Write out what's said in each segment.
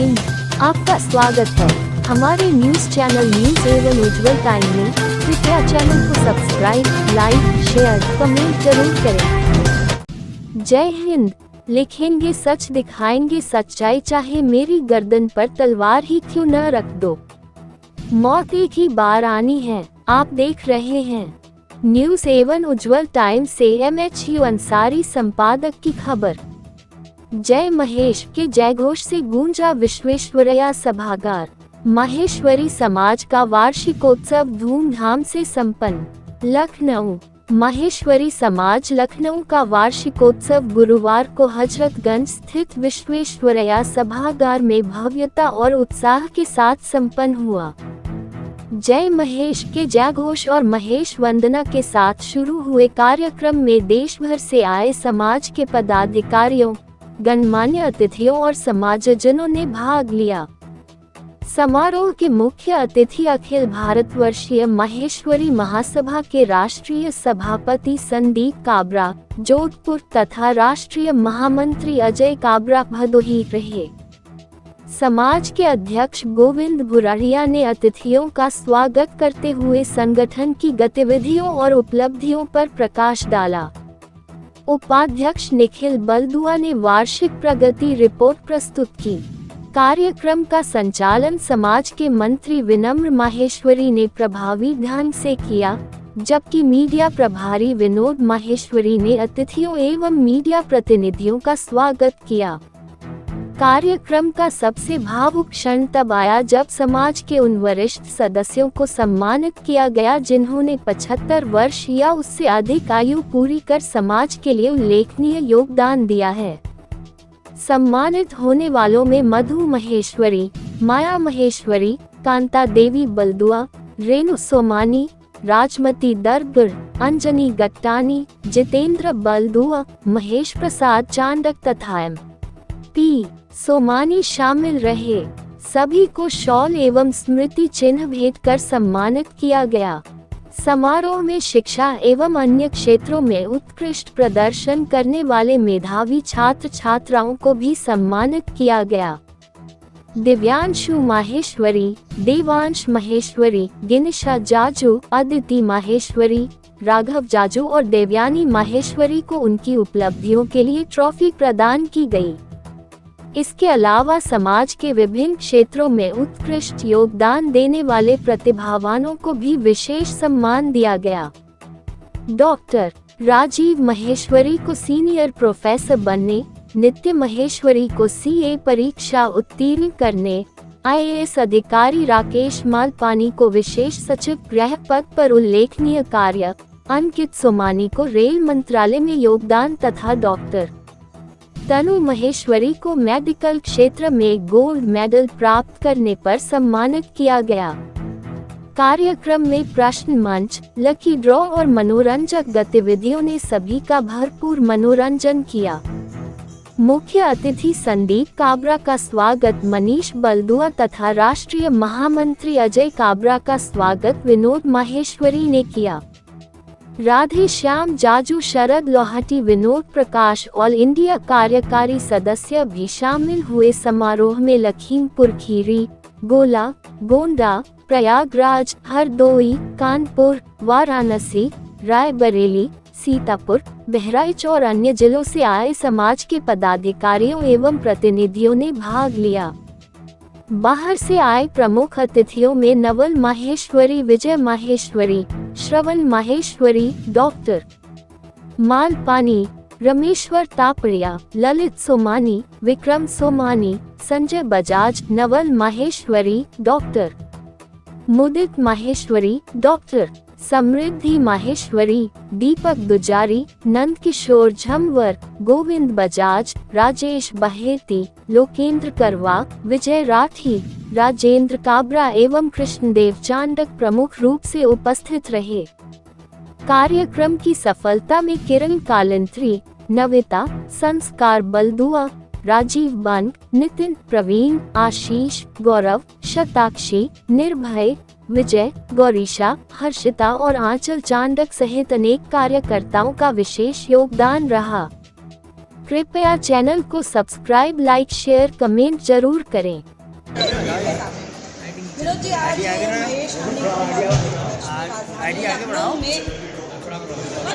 हिंद, आपका स्वागत है हमारे न्यूज चैनल न्यूज एवं उज्जवल टाइम में। कृपया चैनल को सब्सक्राइब, लाइक, शेयर, कमेंट जरूर करें। जय हिंद। लिखेंगे सच, दिखाएंगे सच्चाई, चाहे मेरी गर्दन पर तलवार ही क्यों न रख दो। मौत एक ही बार आनी है। आप देख रहे हैं न्यूज एवं उज्जवल टाइम से MHU अंसारी संपादक की खबर। जय महेश के जयघोष से गूंजा विश्वेश्वरैया सभागार। माहेश्वरी समाज का वार्षिकोत्सव धूमधाम से संपन्न। लखनऊ। माहेश्वरी समाज लखनऊ का वार्षिकोत्सव गुरुवार को हजरतगंज स्थित विश्वेश्वरैया सभागार में भव्यता और उत्साह के साथ संपन्न हुआ। जय महेश के जयघोष और महेश वंदना के साथ शुरू हुए कार्यक्रम में देश भर से आए समाज के पदाधिकारियों, गणमान्य अतिथियों और समाजजनों ने भाग लिया। समारोह के मुख्य अतिथि अखिल भारतवर्षीय माहेश्वरी महासभा के राष्ट्रीय सभापति संदीप काबरा जोधपुर तथा राष्ट्रीय महामंत्री अजय काबरा भदोही रहे। समाज के अध्यक्ष गोविंद भुराड़िया ने अतिथियों का स्वागत करते हुए संगठन की गतिविधियों और उपलब्धियों पर प्रकाश डाला। उपाध्यक्ष निखिल बलदुआ ने वार्षिक प्रगति रिपोर्ट प्रस्तुत की। कार्यक्रम का संचालन समाज के मंत्री विनम्र माहेश्वरी ने प्रभावी ढंग से किया, जबकि मीडिया प्रभारी विनोद माहेश्वरी ने अतिथियों एवं मीडिया प्रतिनिधियों का स्वागत किया। कार्यक्रम का सबसे भावुक क्षण तब आया जब समाज के उन वरिष्ठ सदस्यों को सम्मानित किया गया जिन्होंने 75 वर्ष या उससे अधिक आयु पूरी कर समाज के लिए उल्लेखनीय योगदान दिया है। सम्मानित होने वालों में मधु महेश्वरी, माया महेश्वरी, कांता देवी बलदुआ, रेणु सोमानी, राजमती दरगुड़, अंजनी गट्टानी, जितेंद्र बलदुआ, महेश प्रसाद चांडक तथा MP सोमानी शामिल रहे। सभी को शॉल एवं स्मृति चिन्ह भेंट कर सम्मानित किया गया। समारोह में शिक्षा एवं अन्य क्षेत्रों में उत्कृष्ट प्रदर्शन करने वाले मेधावी छात्र छात्राओं को भी सम्मानित किया गया। दिव्यांशु माहेश्वरी, देवांश महेश्वरी, गिनिशा जाजू, अदिति माहेश्वरी, राघव जाजू और देवयानी माहेश्वरी को उनकी उपलब्धियों के लिए ट्रॉफी प्रदान की गई। इसके अलावा समाज के विभिन्न क्षेत्रों में उत्कृष्ट योगदान देने वाले प्रतिभावानों को भी विशेष सम्मान दिया गया। डॉक्टर राजीव महेश्वरी को सीनियर प्रोफेसर बनने, नित्य महेश्वरी को CA परीक्षा उत्तीर्ण करने, IAS अधिकारी राकेश मालपानी को विशेष सचिव गृह पद पर उल्लेखनीय कार्य, अंकित सोमानी को रेल मंत्रालय में योगदान तथा डॉक्टर तनु महेश्वरी को मेडिकल क्षेत्र में गोल्ड मेडल प्राप्त करने पर सम्मानित किया गया। कार्यक्रम में प्रश्न मंच, लकी ड्रॉ और मनोरंजक गतिविधियों ने सभी का भरपूर मनोरंजन किया। मुख्य अतिथि संदीप काबरा का स्वागत मनीष बलदुआ तथा राष्ट्रीय महामंत्री अजय काबरा का स्वागत विनोद माहेश्वरी ने किया। राधे श्याम जाजू, शरद लोहाटी, विनोद प्रकाश ऑल इंडिया कार्यकारी सदस्य भी शामिल हुए। समारोह में लखीमपुर खीरी, गोला, गोंडा, प्रयागराज, हरदोई, कानपुर, वाराणसी, रायबरेली, सीतापुर, बहराइच और अन्य जिलों से आए समाज के पदाधिकारियों एवं प्रतिनिधियों ने भाग लिया। बाहर से आए प्रमुख अतिथियों में नवल माहेश्वरी, विजय माहेश्वरी, श्रवण माहेश्वरी, डॉक्टर मालपानी, रमेश्वर तापड़िया, ललित सोमानी, विक्रम सोमानी, संजय बजाज, नवल माहेश्वरी, डॉक्टर मुदित माहेश्वरी, डॉक्टर समृद्धि माहेश्वरी, दीपक दुजारी, नंद किशोर झमवर, गोविंद बजाज, राजेश बहेती, लोकेंद्र करवा, विजय राठी, राजेंद्र काबरा एवं कृष्णदेव चांडक प्रमुख रूप से उपस्थित रहे। कार्यक्रम की सफलता में किरण कालंत्री, नविता, संस्कार बलदुआ, राजीव बंग, नितिन, प्रवीण, आशीष, गौरव, शताक्षी, निर्भय, विजय, गौरीशा, हर्षिता और आंचल चांडक सहित अनेक कार्यकर्ताओं का विशेष योगदान रहा। कृपया चैनल को सब्सक्राइब, लाइक, शेयर, कमेंट जरूर करें। विनोद जी, आज महेश लखनऊ में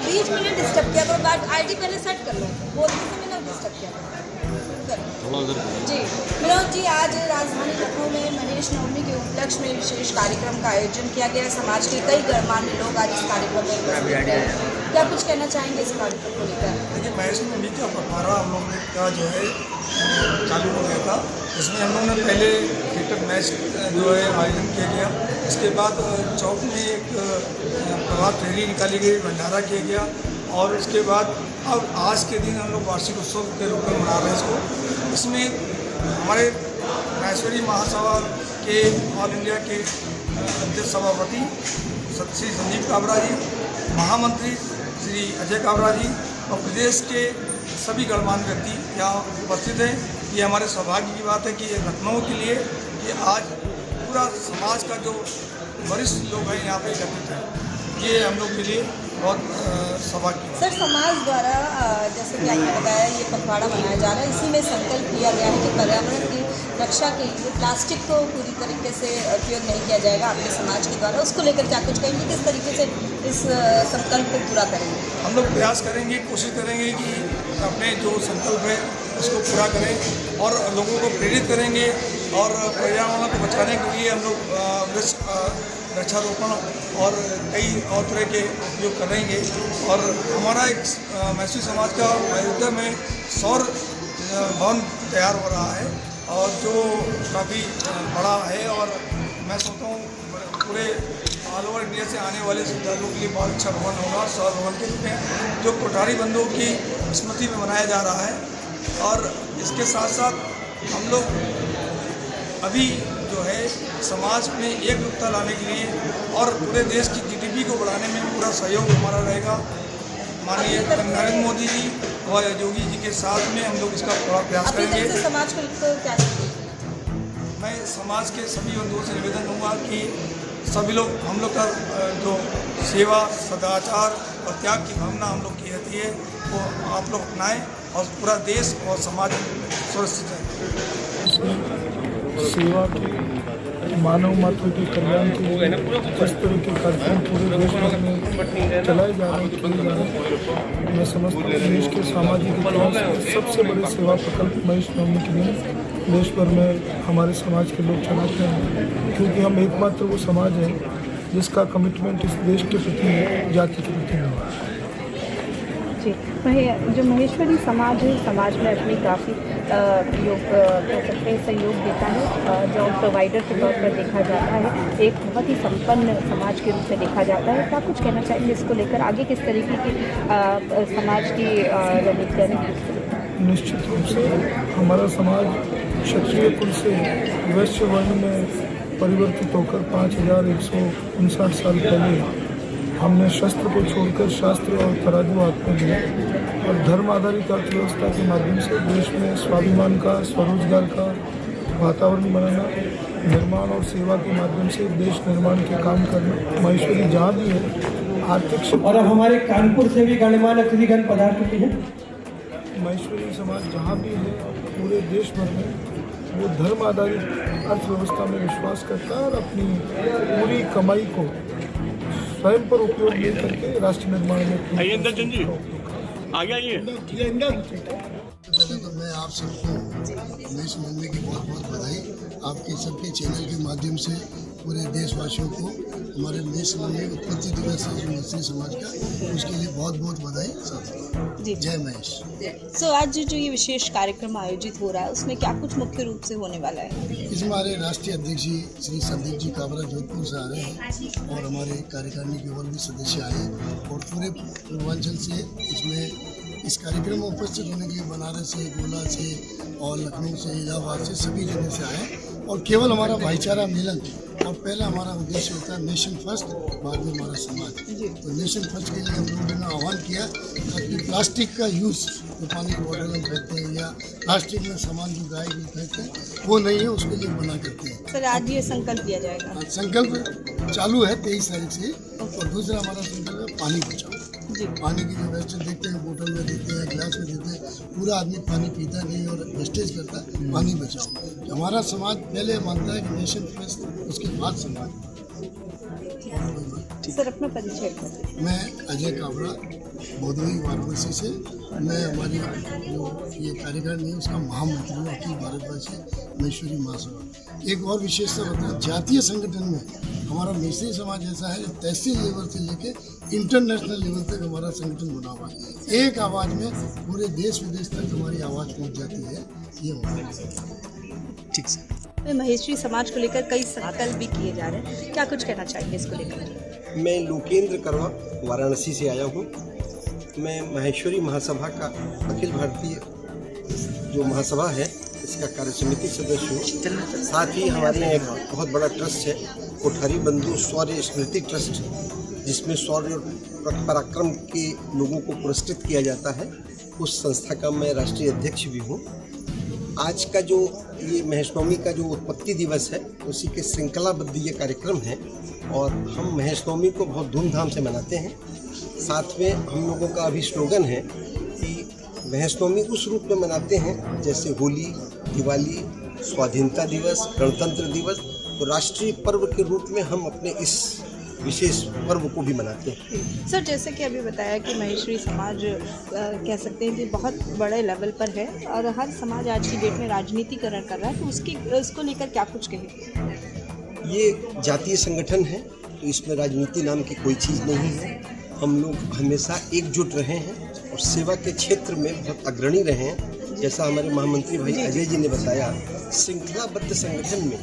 बीच में ना डिस्टर्ब किया करो, बात आईडी पहले सेट कर लो, बोलते समय ना डिस्टर्ब किया करो। जी विनोद जी, आज राजधानी लखनऊ में महेश नवमी के उपलक्ष्य में विशेष कार्यक्रम का आयोजन किया गया। समाज के कई गणमान्य लोग आज इस कार्यक्रम में उपस्थित हैं। क्या कुछ कहना चाहेंगे इस कार्यक्रम को लेकर? देखिए, महेश नवमी का पखवाड़ा हम लोग का जो है चालू हो गया था। इसमें हम लोग ने पहले क्रिकेट मैच जो है आयोजन किया गया। इसके बाद चौक में एक प्रभात फेरी निकाली गई, भंडारा किया गया और इसके बाद अब आज के दिन हम लोग वार्षिक उत्सव के रूप में मना रहे हैं इसको। इसमें हमारे महेश्वरी महासभा के ऑल इंडिया के अध्यक्ष सभापति श्री संजीव काबरा जी, महामंत्री श्री अजय काबरा जी और प्रदेश के सभी गणमान्य व्यक्ति यहाँ उपस्थित हैं। ये हमारे सौभाग्य की बात है कि लखनऊ के लिए ये आज पूरा समाज का जो वरिष्ठ लोग हैं यहाँ पे एकत्रित हैं, ये हम लोग के लिए बहुत सौभाग्य। सर, समाज द्वारा जैसे कि आपने बताया ये पखवाड़ा मनाया जा रहा है, इसी में संकल्प लिया गया है कि पर्यावरण की रक्षा के लिए प्लास्टिक को पूरी तरीके से उपयोग नहीं किया जाएगा आपके समाज के द्वारा। उसको लेकर क्या कुछ कहेंगे, किस तरीके से इस संकल्प को पूरा करेंगे? हम लोग प्रयास करेंगे, कोशिश करेंगे कि अपने जो संकल्प है उसको पूरा करें और लोगों को प्रेरित करेंगे और पर्यावरण को बचाने के लिए हम लोग वृक्षारोपण और कई और तरह के उपयोग करेंगे। और हमारा एक मैसूर समाज का अयोध्या में सौर भवन तैयार हो रहा है और जो काफ़ी बड़ा है और मैं सोचता हूँ पूरे ऑल ओवर इंडिया से आने वाले श्रद्धालुओं के लिए बहुत अच्छा भवन होगा। सौर भवन के रूप में जो कोठारी बंधुओं की स्मृति में मनाया जा रहा है। और इसके साथ साथ हम लोग अभी जो है समाज में एकरूपता लाने के लिए और पूरे देश की जीडीपी को बढ़ाने में पूरा सहयोग हमारा रहेगा। माननीय नरेंद्र मोदी जी और योगी जी के साथ में हम लोग इसका पूरा प्रयास करेंगे। समाज को क्या मैं समाज के सभी बंधुओं से निवेदन दूंगा कि सभी लोग हम लोग का जो सेवा, सदाचार और त्याग की भावना हम लोग की रहती है वो आप लोग अपनाएं और पूरा देश और समाज सुरक्षित है। सेवा के, मानव मात्र के कल्याण के लिए जिस तरह के कार्यक्रम पूरे देश भर में चलाए जा रहे हैं, किए जा रहे हैं, मैं समझता हूँ देश के सामाजिक इतिहास में सबसे बड़े सेवा प्रकल्प महेश नवमी के दिन देश भर में हमारे समाज के लोग चलाते हैं, क्योंकि हम एकमात्र वो समाज है जिसका कमिटमेंट इस देश के प्रति है, जाति के प्रति है। जी, जो महेश्वरी समाज है, समाज में अपनी काफ़ी कह सकते हैं सहयोग देता है। जॉब प्रोवाइडर के तौर पर देखा जाता है, एक बहुत ही संपन्न समाज के रूप में देखा जाता है। क्या कुछ कहना चाहेंगे इसको लेकर, आगे किस तरीके की समाज की रणनीति करें? निश्चित रूप से हमारा समाज क्षत्रिय कुल से वैश्य वर्ण में परिवर्तित होकर 5159 साल पहले हमने शस्त्र को छोड़कर शास्त्र और तराजू हाथ में लिया और धर्म आधारित अर्थव्यवस्था के माध्यम से देश में स्वाभिमान का, स्वरोजगार का वातावरण बनाना, निर्माण और सेवा के माध्यम से देश निर्माण के काम करना। महेश्वरी जहाँ भी है आर्थिक और अब हमारे कानपुर से भी गणमान्य अतिथिगण पधार चुके हैं। महेश्वरी समाज जहाँ भी है पूरे देश भर में वो धर्म आधारित अर्थव्यवस्था में विश्वास करता है और अपनी पूरी कमाई को स्वयं पर उपयोग नहीं करके राष्ट्र निर्माण में पहले तो मैं आप सबको महेश नवमी की बहुत बहुत बधाई। आपके सबके चैनल के माध्यम से पूरे देशवासियों को हमारे महेश नवमी उत्पत्ति दिवस है महेश्वरी समाज का, उसके लिए बहुत बहुत बधाई। जी, जय महेश। सो आज जो ये विशेष कार्यक्रम आयोजित हो रहा है उसमें क्या कुछ मुख्य रूप से होने वाला है? इसमें हमारे राष्ट्रीय अध्यक्ष जी श्री संदीप जी काबरा जोधपुर से आ रहे हैं और हमारे कार्यकारिणी के और भी सदस्य आए हैं और पूरे पूर्वांचल से इसमें इस कार्यक्रम में उपस्थित होने के लिए बनारस से, गोला से और लखनऊ से, इलाहाबाद से सभी जगह से आए और केवल हमारा भाईचारा मिलन और पहला हमारा उद्देश्य होता है नेशन फर्स्ट, बाद में हमारा समाज। तो नेशन फर्स्ट के लिए हम लोगों ने आह्वान किया ताकि प्लास्टिक का यूज़ जो पानी की बोतल में फेंकते हैं या प्लास्टिक में सामान जो गाय भी फेंकते हैं वो नहीं है, उसके लिए मना करते हैं। सर, आज ये संकल्प लिया जाएगा? संकल्प चालू है 23 तारीख से और दूसरा हमारा संकल्प है पानी बचाओ। पानी की जो व्यवस्था देखते हैं, बोतल में देते हैं, गिलास में देते हैं, पूरा आदमी पानी पीता नहीं और वेस्टेज करता है। पानी बचाओ। हमारा समाज पहले मानता है कि नेशन फर्स्ट, उसके बाद समाज। सर अपना परिचय करें। मैं अजय काबरा, भदोही वाराणसी से। मैं हमारी जो ये कार्यकारिणी है उसका महामंत्री हूँ अखिल भारतवर्ष महेश्वरी महासभा। एक और विशेषता बताएं, जातीय संगठन में हमारा मिश्री समाज ऐसा है जो तहसील लेवल से लेके इंटरनेशनल लेवल तक हमारा संगठन बना हुआ है। एक आवाज़ में पूरे देश विदेश तक हमारी आवाज़ पहुँच जाती है। ये हमारा ठीक सर। महेश्वरी समाज को लेकर कई संकल्प भी किए जा रहे हैं, क्या कुछ कहना चाहेंगे इसको लेकर? मैं लोकेंद्र करवा वाराणसी से आया हूँ। मैं महेश्वरी महासभा का अखिल भारतीय जो महासभा है इसका कार्य समिति सदस्य हूँ। साथ ही हमारे यहाँ एक बहुत बड़ा ट्रस्ट है, कोठारी बंधु शौर्य स्मृति ट्रस्ट, जिसमें शौर्य और पराक्रम के लोगों को पुरस्कृत किया जाता है। उस संस्था का मैं राष्ट्रीय अध्यक्ष भी हूँ। आज का जो ये महेश नवमी का जो उत्पत्ति दिवस है उसी के श्रृंखलाबद्ध ये कार्यक्रम है और हम महेश नवमी को बहुत धूमधाम से मनाते हैं। साथ में हम लोगों का अभी स्लोगन है कि महेश नवमी उस रूप में मनाते हैं जैसे होली, दिवाली, स्वाधीनता दिवस, गणतंत्र दिवस, तो राष्ट्रीय पर्व के रूप में हम अपने इस विशेष पर्व को भी मनाते हैं। सर जैसे कि अभी बताया कि महेश्वरी समाज कह सकते हैं कि बहुत बड़े लेवल पर है और हर समाज आज की डेट में राजनीतिकरण कर रहा है, तो उसको लेकर क्या कुछ कहेंगे? ये जातीय संगठन है तो इसमें राजनीति नाम की कोई चीज़ नहीं है। हम लोग हमेशा एकजुट रहे हैं और सेवा के क्षेत्र में बहुत अग्रणी रहे हैं। जैसा हमारे महामंत्री भाई अजय जी ने बताया, श्रृंखलाबद्ध संगठन में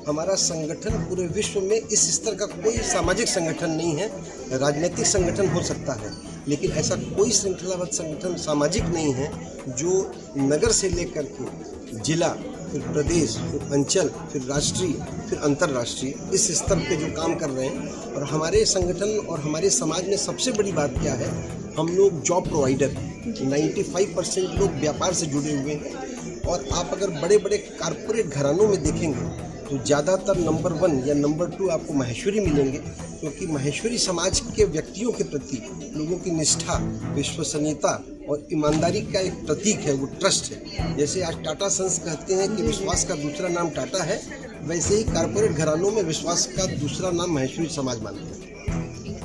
हमारा संगठन पूरे विश्व में इस स्तर का कोई सामाजिक संगठन नहीं है। राजनीतिक संगठन हो सकता है लेकिन ऐसा कोई श्रृंखलाबद्ध संगठन सामाजिक नहीं है जो नगर से लेकर के जिला, फिर प्रदेश, फिर अंचल, फिर राष्ट्रीय, फिर अंतर्राष्ट्रीय इस स्तर पे जो काम कर रहे हैं। और हमारे संगठन और हमारे समाज में सबसे बड़ी बात क्या है, हम लोग जॉब प्रोवाइडर हैं। 95% लोग व्यापार से जुड़े हुए हैं और आप अगर बड़े बड़े कारपोरेट घरानों में देखेंगे तो ज़्यादातर नंबर 1 या नंबर 2 आपको महेश्वरी मिलेंगे, क्योंकि महेश्वरी समाज के व्यक्तियों के प्रति लोगों की निष्ठा, विश्वसनीयता और ईमानदारी का एक प्रतीक है, वो ट्रस्ट है। जैसे आज टाटा सन्स कहते हैं कि विश्वास का दूसरा नाम टाटा है, वैसे ही कारपोरेट घरानों में विश्वास का दूसरा नाम महेश्वरी समाज मानते हैं।